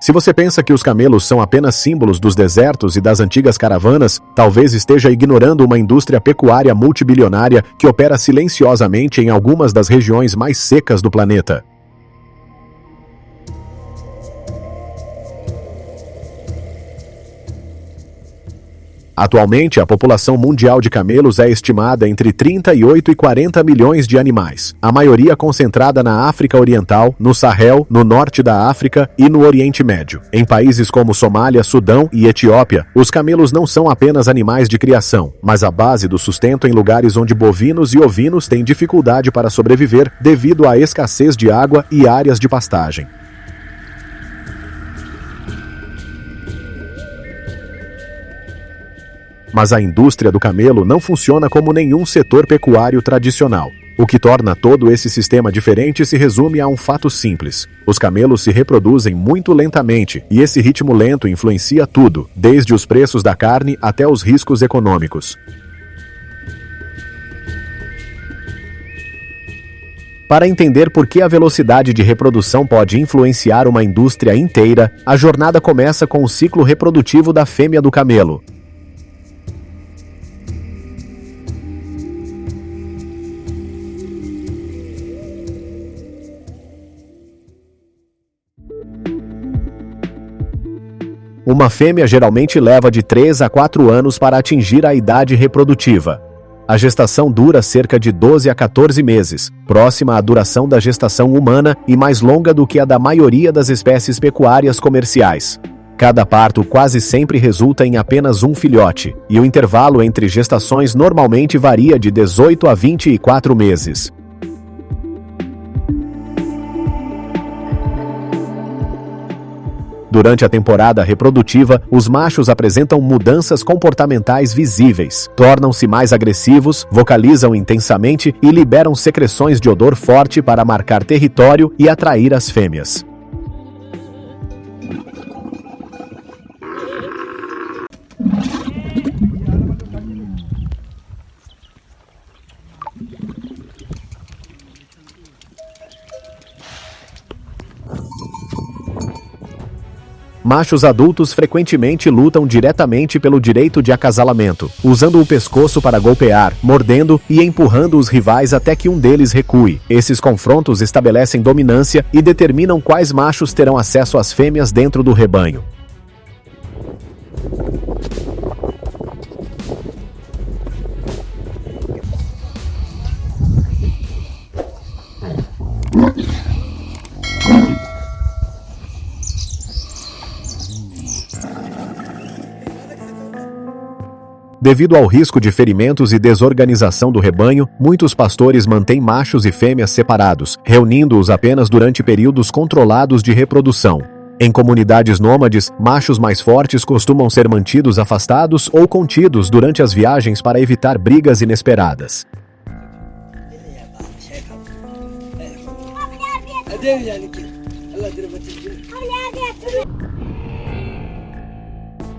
Se você pensa que os camelos são apenas símbolos dos desertos e das antigas caravanas, talvez esteja ignorando uma indústria pecuária multibilionária que opera silenciosamente em algumas das regiões mais secas do planeta. Atualmente, a população mundial de camelos é estimada entre 38 e 40 milhões de animais, a maioria concentrada na África Oriental, no Sahel, no norte da África e no Oriente Médio. Em países como Somália, Sudão e Etiópia, os camelos não são apenas animais de criação, mas a base do sustento em lugares onde bovinos e ovinos têm dificuldade para sobreviver devido à escassez de água e áreas de pastagem. Mas a indústria do camelo não funciona como nenhum setor pecuário tradicional. O que torna todo esse sistema diferente se resume a um fato simples. Os camelos se reproduzem muito lentamente, e esse ritmo lento influencia tudo, desde os preços da carne até os riscos econômicos. Para entender por que a velocidade de reprodução pode influenciar uma indústria inteira, a jornada começa com o ciclo reprodutivo da fêmea do camelo. Uma fêmea geralmente leva de 3 a 4 anos para atingir a idade reprodutiva. A gestação dura cerca de 12 a 14 meses, próxima à duração da gestação humana e mais longa do que a da maioria das espécies pecuárias comerciais. Cada parto quase sempre resulta em apenas um filhote, e o intervalo entre gestações normalmente varia de 18 a 24 meses. Durante a temporada reprodutiva, os machos apresentam mudanças comportamentais visíveis, tornam-se mais agressivos, vocalizam intensamente e liberam secreções de odor forte para marcar território e atrair as fêmeas. Machos adultos frequentemente lutam diretamente pelo direito de acasalamento, usando o pescoço para golpear, mordendo e empurrando os rivais até que um deles recue. Esses confrontos estabelecem dominância e determinam quais machos terão acesso às fêmeas dentro do rebanho. Devido ao risco de ferimentos e desorganização do rebanho, muitos pastores mantêm machos e fêmeas separados, reunindo-os apenas durante períodos controlados de reprodução. Em comunidades nômades, machos mais fortes costumam ser mantidos afastados ou contidos durante as viagens para evitar brigas inesperadas.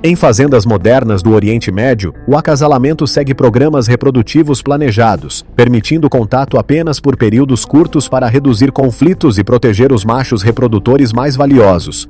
Em fazendas modernas do Oriente Médio, o acasalamento segue programas reprodutivos planejados, permitindo contato apenas por períodos curtos para reduzir conflitos e proteger os machos reprodutores mais valiosos.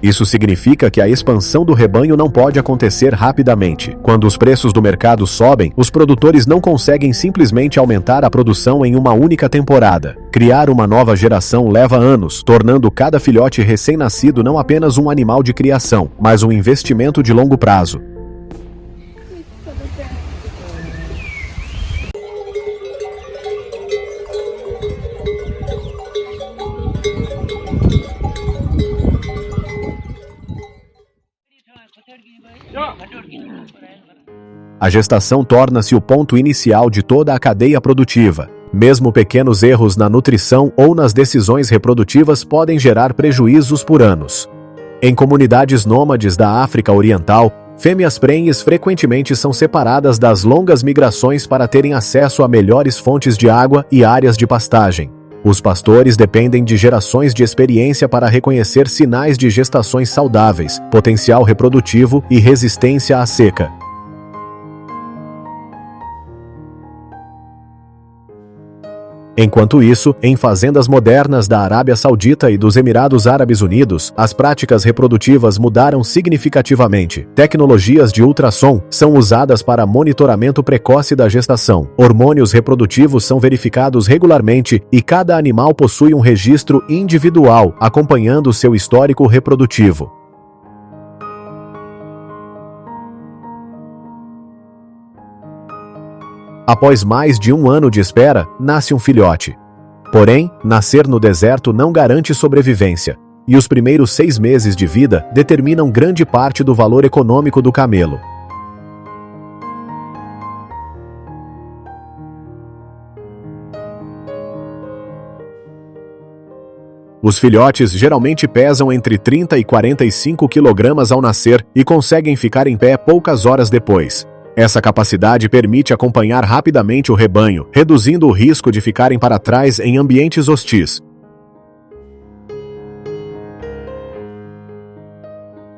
Isso significa que a expansão do rebanho não pode acontecer rapidamente. Quando os preços do mercado sobem, os produtores não conseguem simplesmente aumentar a produção em uma única temporada. Criar uma nova geração leva anos, tornando cada filhote recém-nascido não apenas um animal de criação, mas um investimento de longo prazo. A gestação torna-se o ponto inicial de toda a cadeia produtiva. Mesmo pequenos erros na nutrição ou nas decisões reprodutivas podem gerar prejuízos por anos. Em comunidades nômades da África Oriental, fêmeas prenhes frequentemente são separadas das longas migrações para terem acesso a melhores fontes de água e áreas de pastagem. Os pastores dependem de gerações de experiência para reconhecer sinais de gestações saudáveis, potencial reprodutivo e resistência à seca. Enquanto isso, em fazendas modernas da Arábia Saudita e dos Emirados Árabes Unidos, as práticas reprodutivas mudaram significativamente. Tecnologias de ultrassom são usadas para monitoramento precoce da gestação. Hormônios reprodutivos são verificados regularmente e cada animal possui um registro individual, acompanhando seu histórico reprodutivo. Após mais de 1 ano de espera, nasce um filhote. Porém, nascer no deserto não garante sobrevivência, e os primeiros 6 meses de vida determinam grande parte do valor econômico do camelo. Os filhotes geralmente pesam entre 30 e 45 kg ao nascer e conseguem ficar em pé poucas horas depois. Essa capacidade permite acompanhar rapidamente o rebanho, reduzindo o risco de ficarem para trás em ambientes hostis.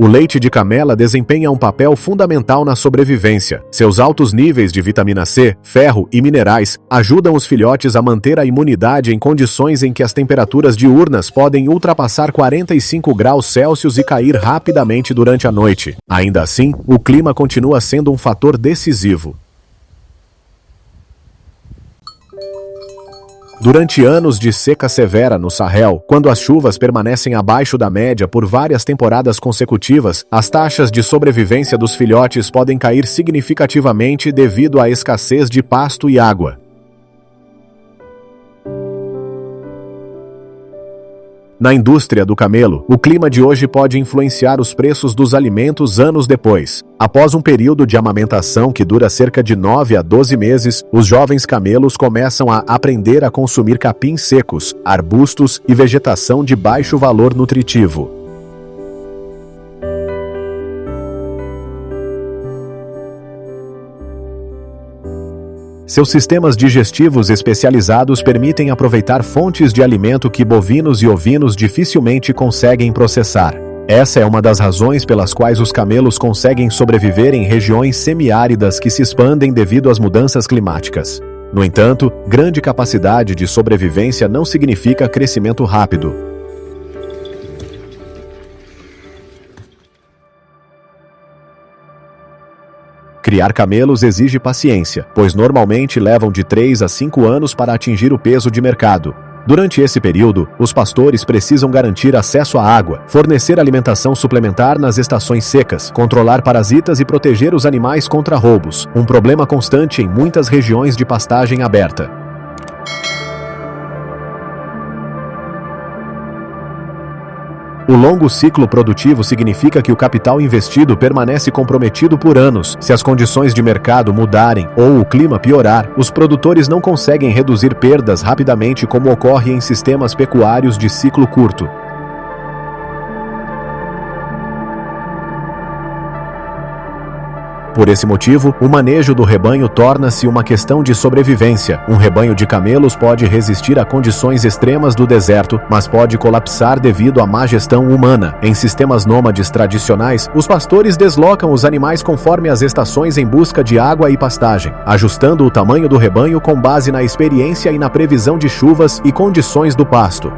O leite de camela desempenha um papel fundamental na sobrevivência. Seus altos níveis de vitamina C, ferro e minerais ajudam os filhotes a manter a imunidade em condições em que as temperaturas diurnas podem ultrapassar 45 graus Celsius e cair rapidamente durante a noite. Ainda assim, o clima continua sendo um fator decisivo. Durante anos de seca severa no Sahel, quando as chuvas permanecem abaixo da média por várias temporadas consecutivas, as taxas de sobrevivência dos filhotes podem cair significativamente devido à escassez de pasto e água. Na indústria do camelo, o clima de hoje pode influenciar os preços dos alimentos anos depois. Após um período de amamentação que dura cerca de 9 a 12 meses, os jovens camelos começam a aprender a consumir capins secos, arbustos e vegetação de baixo valor nutritivo. Seus sistemas digestivos especializados permitem aproveitar fontes de alimento que bovinos e ovinos dificilmente conseguem processar. Essa é uma das razões pelas quais os camelos conseguem sobreviver em regiões semiáridas que se expandem devido às mudanças climáticas. No entanto, grande capacidade de sobrevivência não significa crescimento rápido. Criar camelos exige paciência, pois normalmente levam de 3 a 5 anos para atingir o peso de mercado. Durante esse período, os pastores precisam garantir acesso à água, fornecer alimentação suplementar nas estações secas, controlar parasitas e proteger os animais contra roubos, um problema constante em muitas regiões de pastagem aberta. O longo ciclo produtivo significa que o capital investido permanece comprometido por anos. Se as condições de mercado mudarem ou o clima piorar, os produtores não conseguem reduzir perdas rapidamente como ocorre em sistemas pecuários de ciclo curto. Por esse motivo, o manejo do rebanho torna-se uma questão de sobrevivência. Um rebanho de camelos pode resistir a condições extremas do deserto, mas pode colapsar devido à má gestão humana. Em sistemas nômades tradicionais, os pastores deslocam os animais conforme as estações em busca de água e pastagem, ajustando o tamanho do rebanho com base na experiência e na previsão de chuvas e condições do pasto.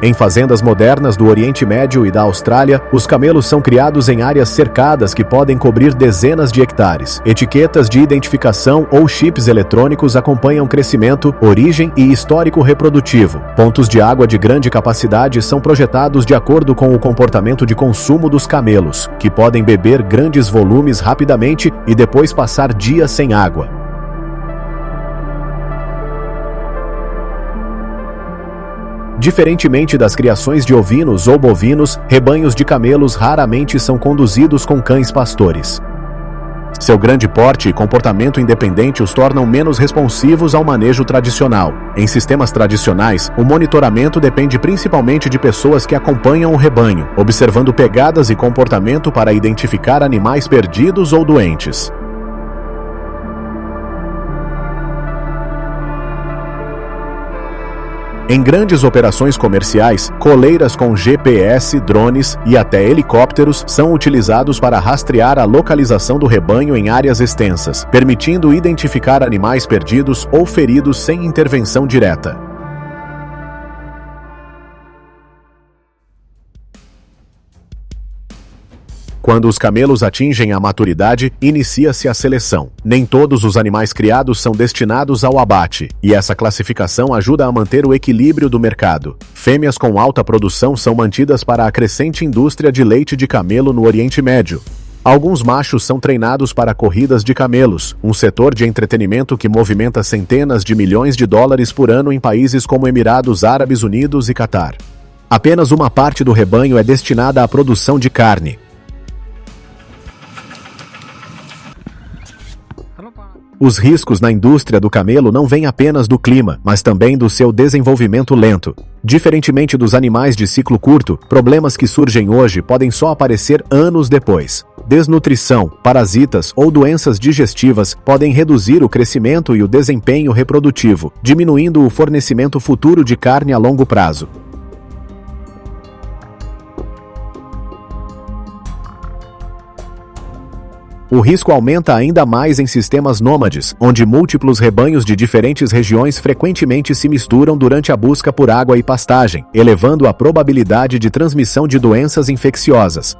Em fazendas modernas do Oriente Médio e da Austrália, os camelos são criados em áreas cercadas que podem cobrir dezenas de hectares. Etiquetas de identificação ou chips eletrônicos acompanham crescimento, origem e histórico reprodutivo. Pontos de água de grande capacidade são projetados de acordo com o comportamento de consumo dos camelos, que podem beber grandes volumes rapidamente e depois passar dias sem água. Diferentemente das criações de ovinos ou bovinos, rebanhos de camelos raramente são conduzidos com cães pastores. Seu grande porte e comportamento independente os tornam menos responsivos ao manejo tradicional. Em sistemas tradicionais, o monitoramento depende principalmente de pessoas que acompanham o rebanho, observando pegadas e comportamento para identificar animais perdidos ou doentes. Em grandes operações comerciais, coleiras com GPS, drones e até helicópteros são utilizados para rastrear a localização do rebanho em áreas extensas, permitindo identificar animais perdidos ou feridos sem intervenção direta. Quando os camelos atingem a maturidade, inicia-se a seleção. Nem todos os animais criados são destinados ao abate, e essa classificação ajuda a manter o equilíbrio do mercado. Fêmeas com alta produção são mantidas para a crescente indústria de leite de camelo no Oriente Médio. Alguns machos são treinados para corridas de camelos, um setor de entretenimento que movimenta centenas de milhões de dólares por ano em países como Emirados Árabes Unidos e Catar. Apenas uma parte do rebanho é destinada à produção de carne. Os riscos na indústria do camelo não vêm apenas do clima, mas também do seu desenvolvimento lento. Diferentemente dos animais de ciclo curto, problemas que surgem hoje podem só aparecer anos depois. Desnutrição, parasitas ou doenças digestivas podem reduzir o crescimento e o desempenho reprodutivo, diminuindo o fornecimento futuro de carne a longo prazo. O risco aumenta ainda mais em sistemas nômades, onde múltiplos rebanhos de diferentes regiões frequentemente se misturam durante a busca por água e pastagem, elevando a probabilidade de transmissão de doenças infecciosas.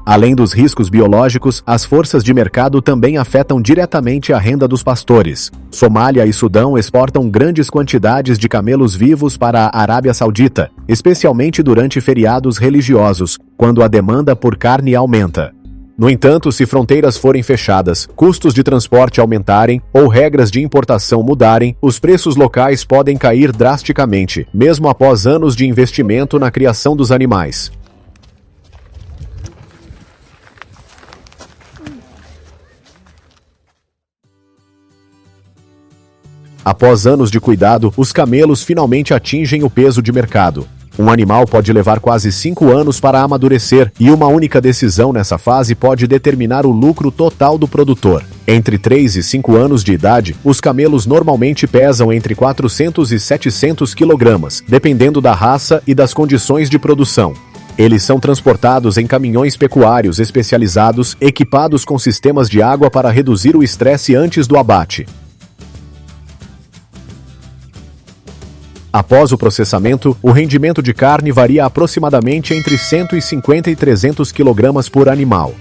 Além dos riscos biológicos, as forças de mercado também afetam diretamente a renda dos pastores. Somália e Sudão exportam grandes quantidades de camelos vivos para a Arábia Saudita, especialmente durante feriados religiosos, quando a demanda por carne aumenta. No entanto, se fronteiras forem fechadas, custos de transporte aumentarem ou regras de importação mudarem, os preços locais podem cair drasticamente, mesmo após anos de investimento na criação dos animais. Após anos de cuidado, os camelos finalmente atingem o peso de mercado. Um animal pode levar quase 5 anos para amadurecer, e uma única decisão nessa fase pode determinar o lucro total do produtor. Entre 3 e 5 anos de idade, os camelos normalmente pesam entre 400 e 700 kg, dependendo da raça e das condições de produção. Eles são transportados em caminhões pecuários especializados, equipados com sistemas de água para reduzir o estresse antes do abate. Após o processamento, o rendimento de carne varia aproximadamente entre 150 e 300 kg por animal.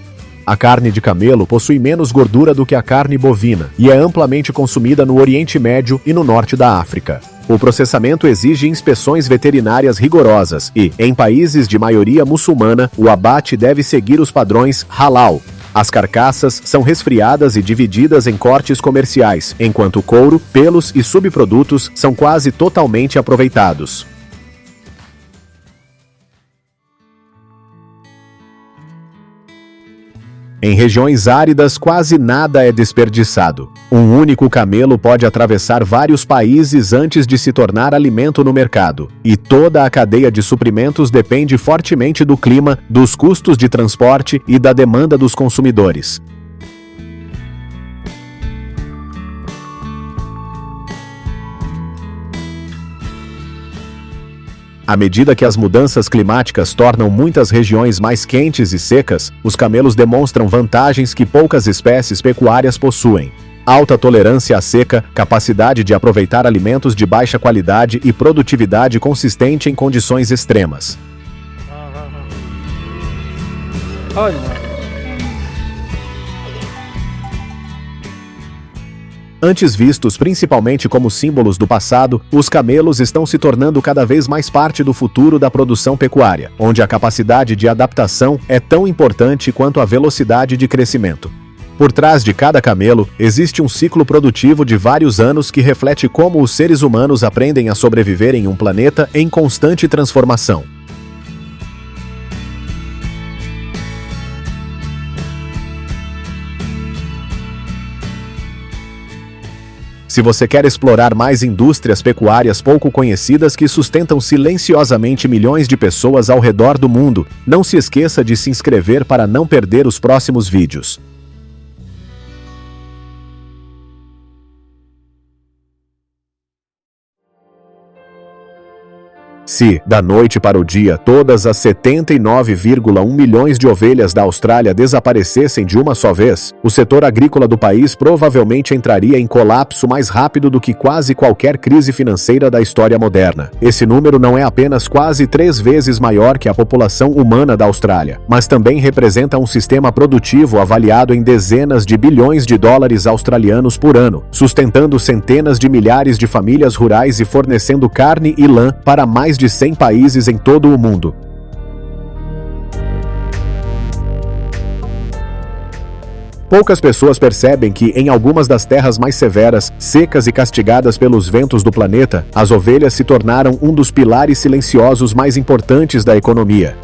A carne de camelo possui menos gordura do que a carne bovina e é amplamente consumida no Oriente Médio e no norte da África. O processamento exige inspeções veterinárias rigorosas e, em países de maioria muçulmana, o abate deve seguir os padrões halal. As carcaças são resfriadas e divididas em cortes comerciais, enquanto o couro, pelos e subprodutos são quase totalmente aproveitados. Em regiões áridas, quase nada é desperdiçado. Um único camelo pode atravessar vários países antes de se tornar alimento no mercado. E toda a cadeia de suprimentos depende fortemente do clima, dos custos de transporte e da demanda dos consumidores. À medida que as mudanças climáticas tornam muitas regiões mais quentes e secas, os camelos demonstram vantagens que poucas espécies pecuárias possuem. Alta tolerância à seca, capacidade de aproveitar alimentos de baixa qualidade e produtividade consistente em condições extremas. Antes vistos principalmente como símbolos do passado, os camelos estão se tornando cada vez mais parte do futuro da produção pecuária, onde a capacidade de adaptação é tão importante quanto a velocidade de crescimento. Por trás de cada camelo, existe um ciclo produtivo de vários anos que reflete como os seres humanos aprendem a sobreviver em um planeta em constante transformação. Se você quer explorar mais indústrias pecuárias pouco conhecidas que sustentam silenciosamente milhões de pessoas ao redor do mundo, não se esqueça de se inscrever para não perder os próximos vídeos. Se, da noite para o dia, todas as 79,1 milhões de ovelhas da Austrália desaparecessem de uma só vez, o setor agrícola do país provavelmente entraria em colapso mais rápido do que quase qualquer crise financeira da história moderna. Esse número não é apenas quase 3 vezes maior que a população humana da Austrália, mas também representa um sistema produtivo avaliado em dezenas de bilhões de dólares australianos por ano, sustentando centenas de milhares de famílias rurais e fornecendo carne e lã para mais de 100 países em todo o mundo. Poucas pessoas percebem que, em algumas das terras mais severas, secas e castigadas pelos ventos do planeta, as ovelhas se tornaram um dos pilares silenciosos mais importantes da economia.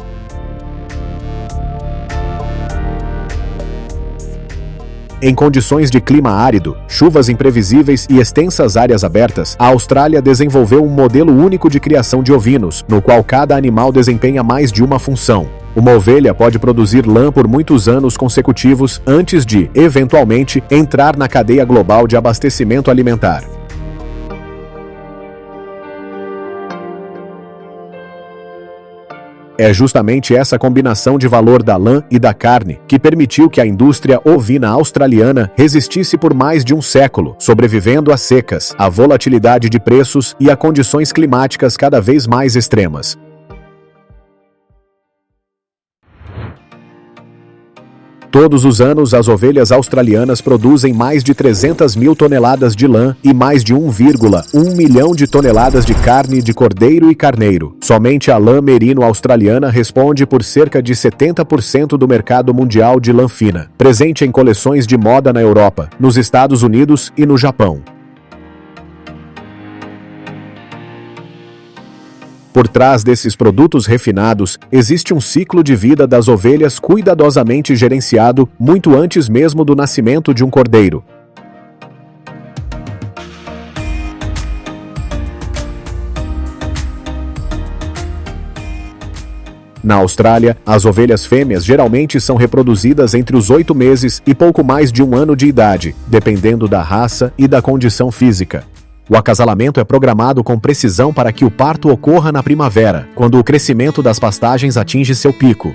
Em condições de clima árido, chuvas imprevisíveis e extensas áreas abertas, a Austrália desenvolveu um modelo único de criação de ovinos, no qual cada animal desempenha mais de uma função. Uma ovelha pode produzir lã por muitos anos consecutivos antes de, eventualmente, entrar na cadeia global de abastecimento alimentar. É justamente essa combinação de valor da lã e da carne que permitiu que a indústria ovina australiana resistisse por mais de um século, sobrevivendo a secas, a volatilidade de preços e a condições climáticas cada vez mais extremas. Todos os anos, as ovelhas australianas produzem mais de 300 mil toneladas de lã e mais de 1,1 milhão de toneladas de carne de cordeiro e carneiro. Somente a lã merino australiana responde por cerca de 70% do mercado mundial de lã fina, presente em coleções de moda na Europa, nos Estados Unidos e no Japão. Por trás desses produtos refinados, existe um ciclo de vida das ovelhas cuidadosamente gerenciado muito antes mesmo do nascimento de um cordeiro. Na Austrália, as ovelhas fêmeas geralmente são reproduzidas entre os 8 meses e pouco mais de 1 ano de idade, dependendo da raça e da condição física. O acasalamento é programado com precisão para que o parto ocorra na primavera, quando o crescimento das pastagens atinge seu pico.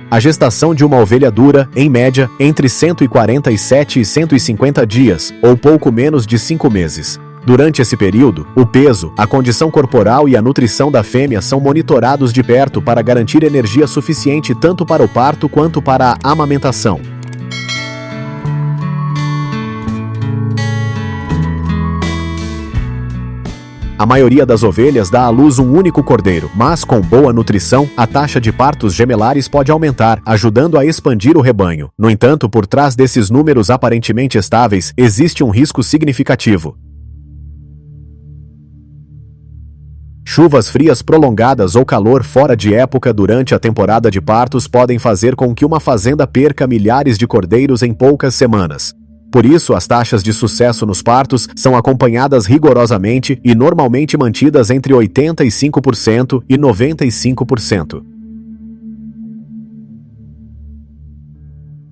A gestação de uma ovelha dura, em média, entre 147 e 150 dias, ou pouco menos de 5 meses. Durante esse período, o peso, a condição corporal e a nutrição da fêmea são monitorados de perto para garantir energia suficiente tanto para o parto quanto para a amamentação. A maioria das ovelhas dá à luz um único cordeiro, mas com boa nutrição, a taxa de partos gemelares pode aumentar, ajudando a expandir o rebanho. No entanto, por trás desses números aparentemente estáveis, existe um risco significativo. Chuvas frias prolongadas ou calor fora de época durante a temporada de partos podem fazer com que uma fazenda perca milhares de cordeiros em poucas semanas. Por isso, as taxas de sucesso nos partos são acompanhadas rigorosamente e normalmente mantidas entre 85% e 95%.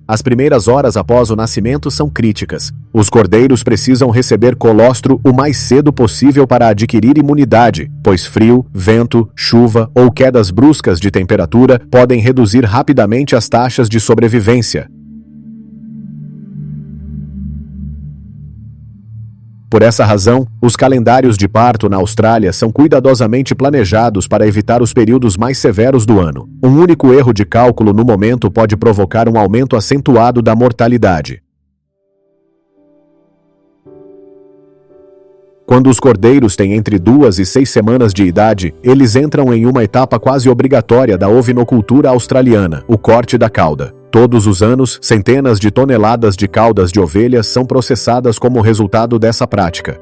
As primeiras horas após o nascimento são críticas. Os cordeiros precisam receber colostro o mais cedo possível para adquirir imunidade, pois frio, vento, chuva ou quedas bruscas de temperatura podem reduzir rapidamente as taxas de sobrevivência. Por essa razão, os calendários de parto na Austrália são cuidadosamente planejados para evitar os períodos mais severos do ano. Um único erro de cálculo no momento pode provocar um aumento acentuado da mortalidade. Quando os cordeiros têm entre 2 e 6 semanas de idade, eles entram em uma etapa quase obrigatória da ovinocultura australiana, o corte da cauda. Todos os anos, centenas de toneladas de caudas de ovelhas são processadas como resultado dessa prática.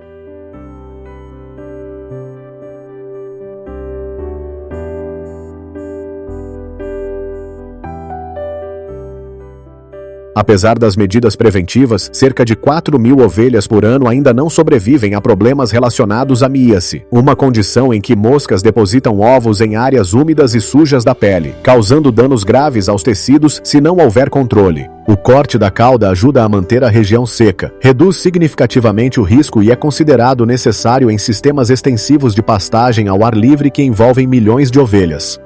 Apesar das medidas preventivas, cerca de 4.000 ovelhas por ano ainda não sobrevivem a problemas relacionados à míase, uma condição em que moscas depositam ovos em áreas úmidas e sujas da pele, causando danos graves aos tecidos se não houver controle. O corte da cauda ajuda a manter a região seca, reduz significativamente o risco e é considerado necessário em sistemas extensivos de pastagem ao ar livre que envolvem milhões de ovelhas.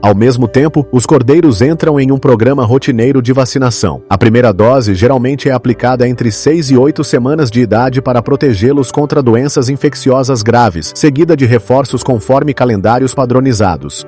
Ao mesmo tempo, os cordeiros entram em um programa rotineiro de vacinação. A primeira dose geralmente é aplicada entre 6 e 8 semanas de idade para protegê-los contra doenças infecciosas graves, seguida de reforços conforme calendários padronizados.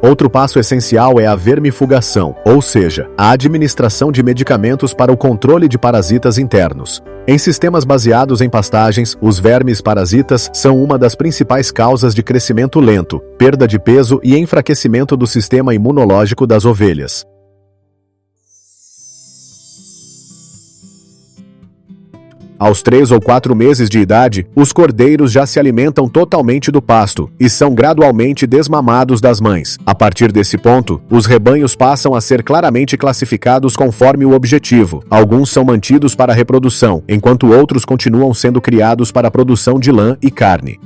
Outro passo essencial é a vermifugação, ou seja, a administração de medicamentos para o controle de parasitas internos. Em sistemas baseados em pastagens, os vermes parasitas são uma das principais causas de crescimento lento, perda de peso e enfraquecimento do sistema imunológico das ovelhas. Aos 3 ou 4 meses de idade, os cordeiros já se alimentam totalmente do pasto e são gradualmente desmamados das mães. A partir desse ponto, os rebanhos passam a ser claramente classificados conforme o objetivo. Alguns são mantidos para reprodução, enquanto outros continuam sendo criados para a produção de lã e carne.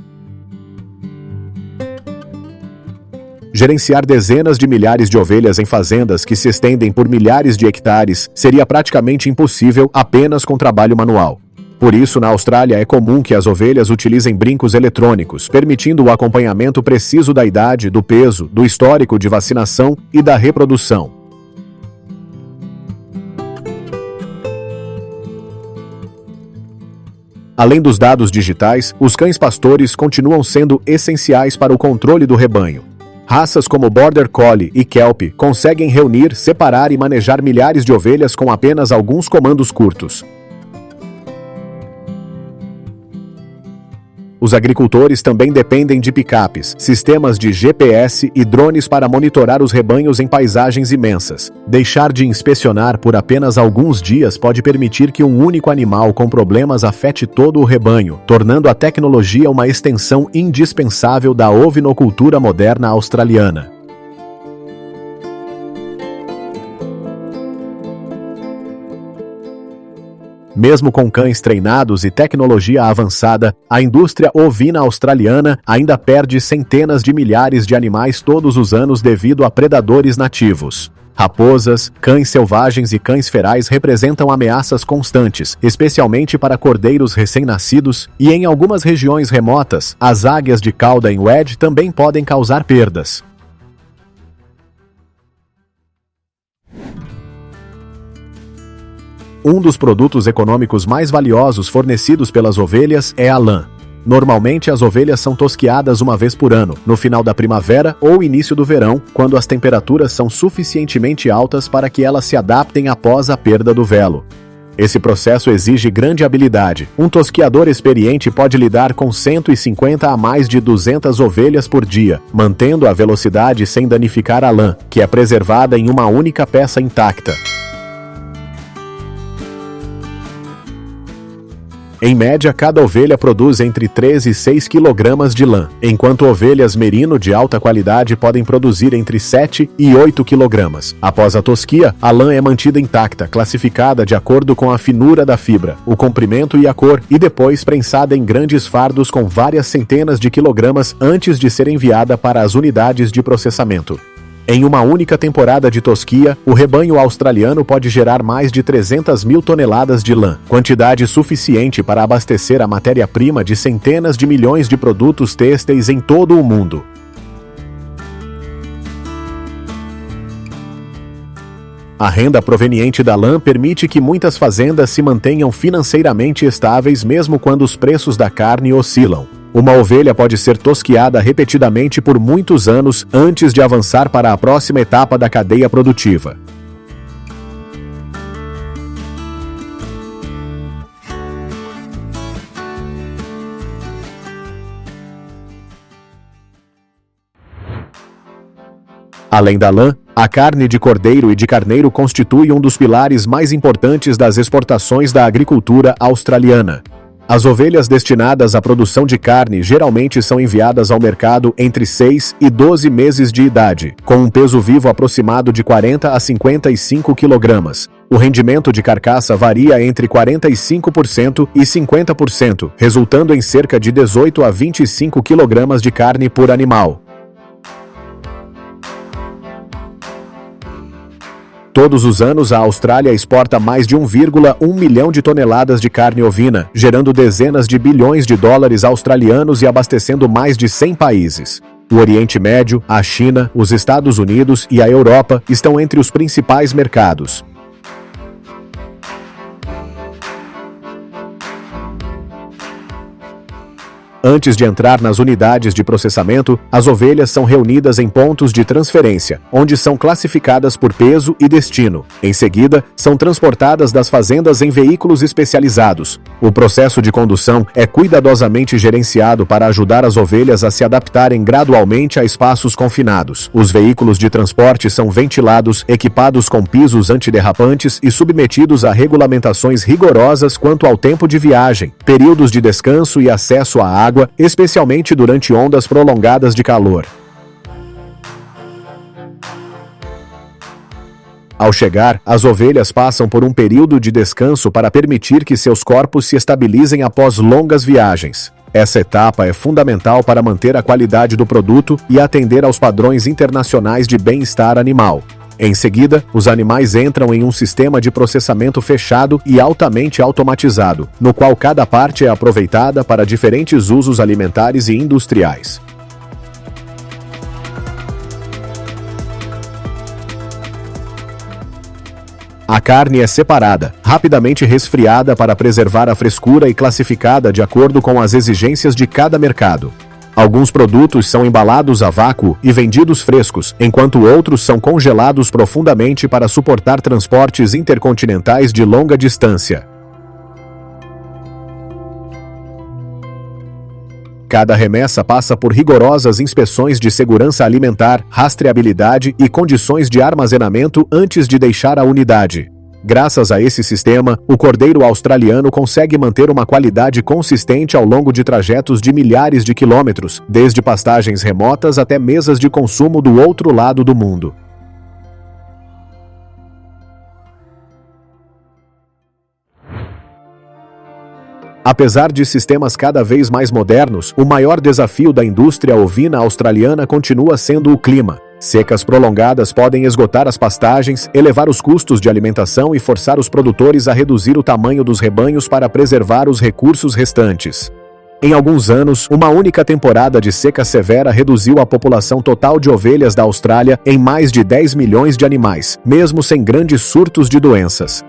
Gerenciar dezenas de milhares de ovelhas em fazendas que se estendem por milhares de hectares seria praticamente impossível apenas com trabalho manual. Por isso, na Austrália é comum que as ovelhas utilizem brincos eletrônicos, permitindo o acompanhamento preciso da idade, do peso, do histórico de vacinação e da reprodução. Além dos dados digitais, os cães pastores continuam sendo essenciais para o controle do rebanho. Raças como Border Collie e Kelpie conseguem reunir, separar e manejar milhares de ovelhas com apenas alguns comandos curtos. Os agricultores também dependem de picapes, sistemas de GPS e drones para monitorar os rebanhos em paisagens imensas. Deixar de inspecionar por apenas alguns dias pode permitir que um único animal com problemas afete todo o rebanho, tornando a tecnologia uma extensão indispensável da ovinocultura moderna australiana. Mesmo com cães treinados e tecnologia avançada, a indústria ovina australiana ainda perde centenas de milhares de animais todos os anos devido a predadores nativos. Raposas, cães selvagens e cães ferais representam ameaças constantes, especialmente para cordeiros recém-nascidos, e em algumas regiões remotas, as águias de cauda em wedge também podem causar perdas. Um dos produtos econômicos mais valiosos fornecidos pelas ovelhas é a lã. Normalmente as ovelhas são tosquiadas uma vez por ano, no final da primavera ou início do verão, quando as temperaturas são suficientemente altas para que elas se adaptem após a perda do velo. Esse processo exige grande habilidade. Um tosquiador experiente pode lidar com 150 a mais de 200 ovelhas por dia, mantendo a velocidade sem danificar a lã, que é preservada em uma única peça intacta. Em média, cada ovelha produz entre 3 e 6 kg de lã, enquanto ovelhas merino de alta qualidade podem produzir entre 7 e 8 kg. Após a tosquia, a lã é mantida intacta, classificada de acordo com a finura da fibra, o comprimento e a cor, e depois prensada em grandes fardos com várias centenas de quilogramas antes de ser enviada para as unidades de processamento. Em uma única temporada de tosquia, o rebanho australiano pode gerar mais de 300 mil toneladas de lã, quantidade suficiente para abastecer a matéria-prima de centenas de milhões de produtos têxteis em todo o mundo. A renda proveniente da lã permite que muitas fazendas se mantenham financeiramente estáveis mesmo quando os preços da carne oscilam. Uma ovelha pode ser tosquiada repetidamente por muitos anos antes de avançar para a próxima etapa da cadeia produtiva. Além da lã, a carne de cordeiro e de carneiro constitui um dos pilares mais importantes das exportações da agricultura australiana. As ovelhas destinadas à produção de carne geralmente são enviadas ao mercado entre 6 e 12 meses de idade, com um peso vivo aproximado de 40 a 55 kg. O rendimento de carcaça varia entre 45% e 50%, resultando em cerca de 18 a 25 kg de carne por animal. Todos os anos, a Austrália exporta mais de 1,1 milhão de toneladas de carne ovina, gerando dezenas de bilhões de dólares australianos e abastecendo mais de 100 países. O Oriente Médio, a China, os Estados Unidos e a Europa estão entre os principais mercados. Antes de entrar nas unidades de processamento, as ovelhas são reunidas em pontos de transferência, onde são classificadas por peso e destino. Em seguida, são transportadas das fazendas em veículos especializados. O processo de condução é cuidadosamente gerenciado para ajudar as ovelhas a se adaptarem gradualmente a espaços confinados. Os veículos de transporte são ventilados, equipados com pisos antiderrapantes e submetidos a regulamentações rigorosas quanto ao tempo de viagem, períodos de descanso e acesso à água, especialmente durante ondas prolongadas de calor. Ao chegar, as ovelhas passam por um período de descanso para permitir que seus corpos se estabilizem após longas viagens. Essa etapa é fundamental para manter a qualidade do produto e atender aos padrões internacionais de bem-estar animal. Em seguida, os animais entram em um sistema de processamento fechado e altamente automatizado, no qual cada parte é aproveitada para diferentes usos alimentares e industriais. A carne é separada, rapidamente resfriada para preservar a frescura e classificada de acordo com as exigências de cada mercado. Alguns produtos são embalados a vácuo e vendidos frescos, enquanto outros são congelados profundamente para suportar transportes intercontinentais de longa distância. Cada remessa passa por rigorosas inspeções de segurança alimentar, rastreabilidade e condições de armazenamento antes de deixar a unidade. Graças a esse sistema, o cordeiro australiano consegue manter uma qualidade consistente ao longo de trajetos de milhares de quilômetros, desde pastagens remotas até mesas de consumo do outro lado do mundo. Apesar de sistemas cada vez mais modernos, o maior desafio da indústria ovina australiana continua sendo o clima. Secas prolongadas podem esgotar as pastagens, elevar os custos de alimentação e forçar os produtores a reduzir o tamanho dos rebanhos para preservar os recursos restantes. Em alguns anos, uma única temporada de seca severa reduziu a população total de ovelhas da Austrália em mais de 10 milhões de animais, mesmo sem grandes surtos de doenças.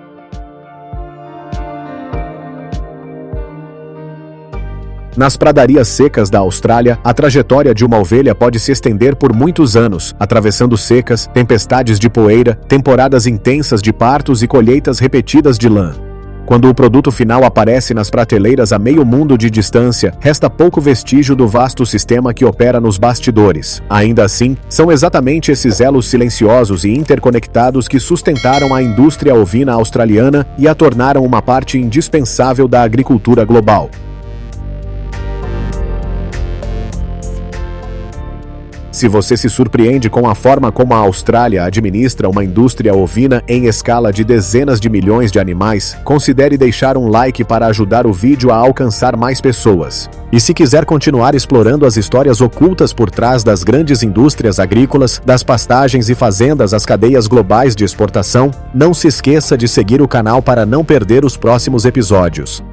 Nas pradarias secas da Austrália, a trajetória de uma ovelha pode se estender por muitos anos, atravessando secas, tempestades de poeira, temporadas intensas de partos e colheitas repetidas de lã. Quando o produto final aparece nas prateleiras a meio mundo de distância, resta pouco vestígio do vasto sistema que opera nos bastidores. Ainda assim, são exatamente esses elos silenciosos e interconectados que sustentaram a indústria ovina australiana e a tornaram uma parte indispensável da agricultura global. Se você se surpreende com a forma como a Austrália administra uma indústria ovina em escala de dezenas de milhões de animais, considere deixar um like para ajudar o vídeo a alcançar mais pessoas. E se quiser continuar explorando as histórias ocultas por trás das grandes indústrias agrícolas, das pastagens e fazendas às cadeias globais de exportação, não se esqueça de seguir o canal para não perder os próximos episódios.